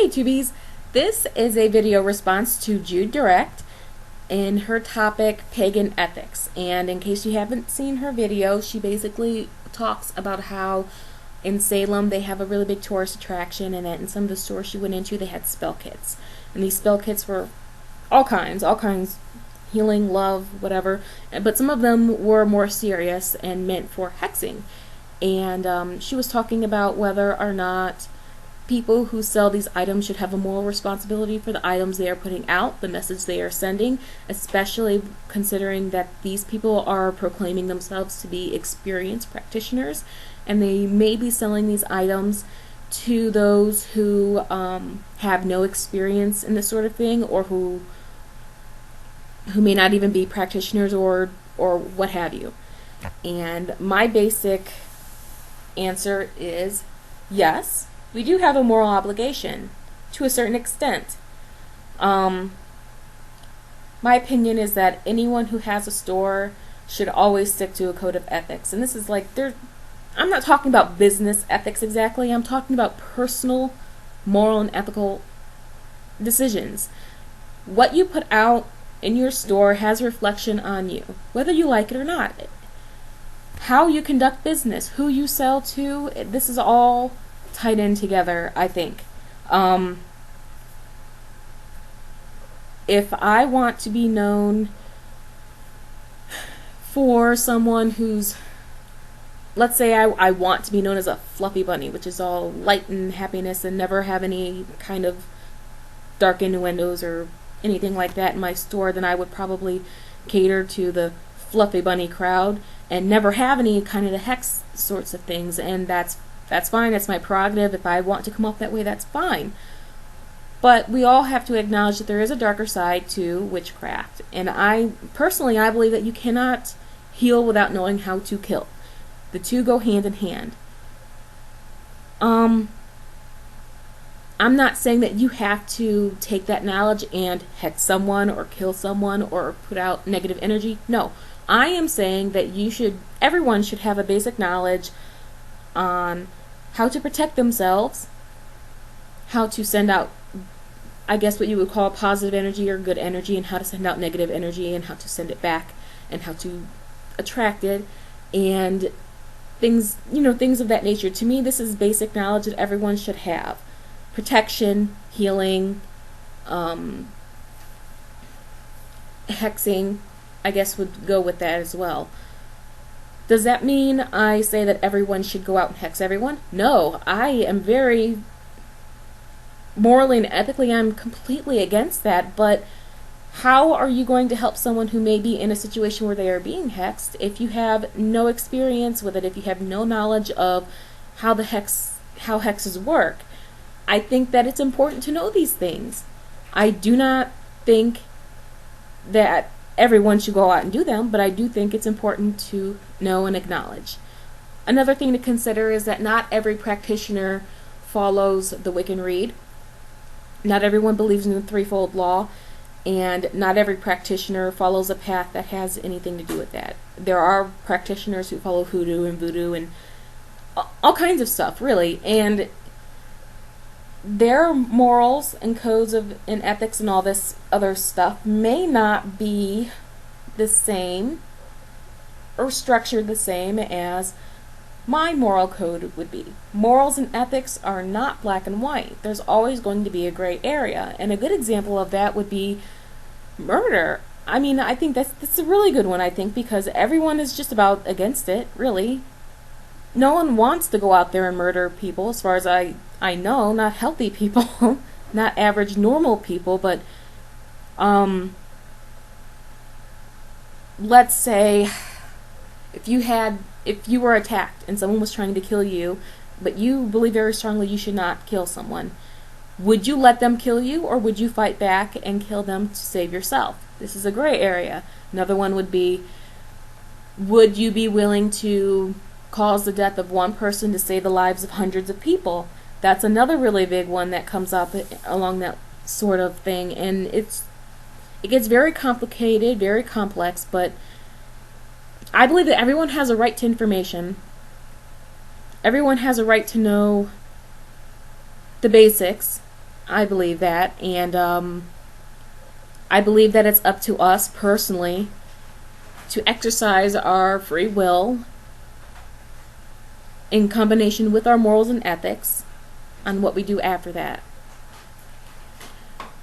Hey Tubies, this is a video response to Judedirect in her topic Pagan Ethics. And in case you haven't seen her video, she basically talks about how in Salem they have a really big tourist attraction, and that in some of the stores she went into they had spell kits. And these spell kits were all kinds, healing, love, whatever. But some of them were more serious and meant for hexing. And she was talking about whether or not people who sell these items should have a moral responsibility for the items they are putting out, the message they are sending, especially considering that these people are proclaiming themselves to be experienced practitioners, and they may be selling these items to those who have no experience in this sort of thing, or who may not even be practitioners or what have you. And my basic answer is yes. We do have a moral obligation, to a certain extent. My opinion is that anyone who has a store should always stick to a code of ethics. And this is like, I'm not talking about business ethics exactly, I'm talking about personal, moral, and ethical decisions. What you put out in your store has a reflection on you, whether you like it or not. How you conduct business, who you sell to, this is all tied in together, I think. If I want to be known for someone who's, let's say I want to be known as a fluffy bunny, which is all light and happiness and never have any kind of dark innuendos or anything like that in my store, then I would probably cater to the fluffy bunny crowd and never have any kind of the hex sorts of things, and that's fine. That's my prerogative. If I want to come off that way, that's fine. But we all have to acknowledge that there is a darker side to witchcraft. And I believe that you cannot heal without knowing how to kill. The two go hand in hand. I'm not saying that you have to take that knowledge and hex someone or kill someone or put out negative energy. No. I am saying that everyone should have a basic knowledge on how to protect themselves, how to send out, I guess, what you would call positive energy or good energy, and how to send out negative energy, and how to send it back, and how to attract it, and things of that nature. To me, this is basic knowledge that everyone should have. Protection, healing, hexing, I guess, would go with that as well. Does that mean I say that everyone should go out and hex everyone? No, I am very morally and ethically, I'm completely against that. But how are you going to help someone who may be in a situation where they are being hexed if you have no experience with it, if you have no knowledge of how hexes work? I think that it's important to know these things. I do not think that everyone should go out and do them, but I do think it's important to know and acknowledge. Another thing to consider is that not every practitioner follows the Wiccan Rede. Not everyone believes in the threefold law, and not every practitioner follows a path that has anything to do with that. There are practitioners who follow hoodoo and voodoo and all kinds of stuff, really, and their morals and codes and ethics and all this other stuff may not be the same or structured the same as my moral code would be. Morals and ethics are not black and white. There's always going to be a gray area, and a good example of that would be murder. I mean, I think that's a really good one, I think, because everyone is just about against it, really. No one wants to go out there and murder people, as far as I know, not healthy people, not average normal people, but let's say if you were attacked and someone was trying to kill you, but you believe very strongly you should not kill someone, would you let them kill you, or would you fight back and kill them to save yourself? This is a gray area. Another one would be, would you be willing to cause the death of one person to save the lives of hundreds of people? That's another really big one that comes up along that sort of thing, and it gets very complicated, very complex, but I believe that everyone has a right to information. Everyone has a right to know the basics, I believe that, and I believe that it's up to us personally to exercise our free will in combination with our morals and ethics on what we do after that.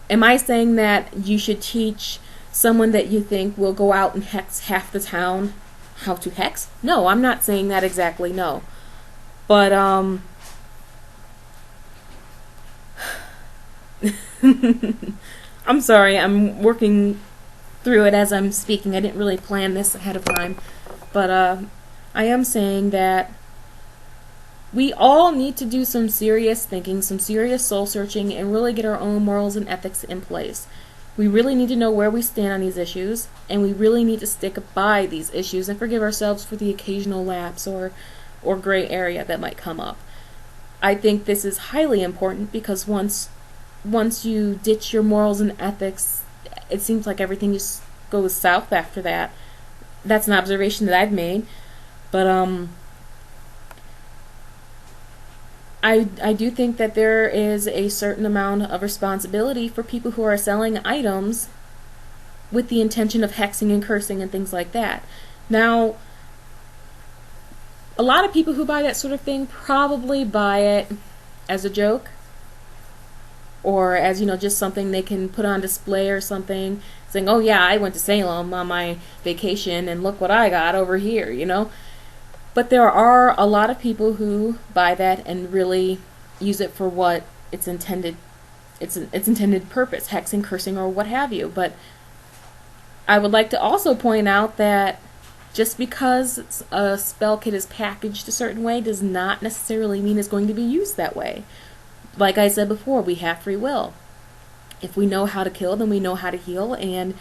Am I saying that you should teach someone that you think will go out and hex half the town how to hex? No, I'm not saying that exactly, no. But, I'm sorry, I'm working through it as I'm speaking. I didn't really plan this ahead of time. But, I am saying that we all need to do some serious thinking, some serious soul searching, and really get our own morals and ethics in place. We really need to know where we stand on these issues, and we really need to stick by these issues and forgive ourselves for the occasional lapse or gray area that might come up. I think this is highly important because once you ditch your morals and ethics, it seems like everything just goes south after that. That's an observation that I've made. But I do think that there is a certain amount of responsibility for people who are selling items with the intention of hexing and cursing and things like that. Now, a lot of people who buy that sort of thing probably buy it as a joke, or as, just something they can put on display or something, saying, oh yeah, I went to Salem on my vacation and look what I got over here, But there are a lot of people who buy that and really use it for what its intended purpose, hexing, cursing, or what have you. But I would like to also point out that just because a spell kit is packaged a certain way does not necessarily mean it's going to be used that way. Like I said before, we have free will. If we know how to kill, then we know how to heal, and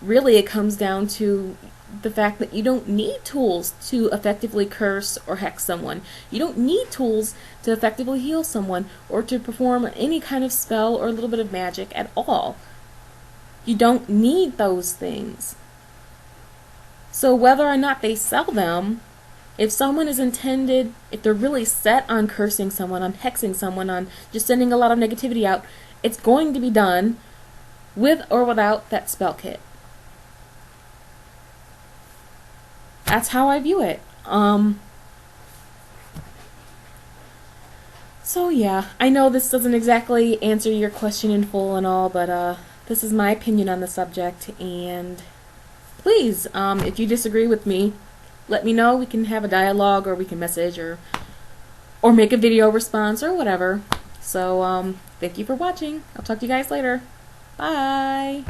really it comes down to the fact that you don't need tools to effectively curse or hex someone. You don't need tools to effectively heal someone or to perform any kind of spell or a little bit of magic at all. You don't need those things. So whether or not they sell them, if someone is intended, if they're really set on cursing someone, on hexing someone, on just sending a lot of negativity out, it's going to be done with or without that spell kit. That's how I view it. So yeah, I know this doesn't exactly answer your question in full and all, but this is my opinion on the subject, and please, if you disagree with me, let me know. We can have a dialogue, or we can message, or make a video response, or whatever. So, thank you for watching. I'll talk to you guys later. Bye!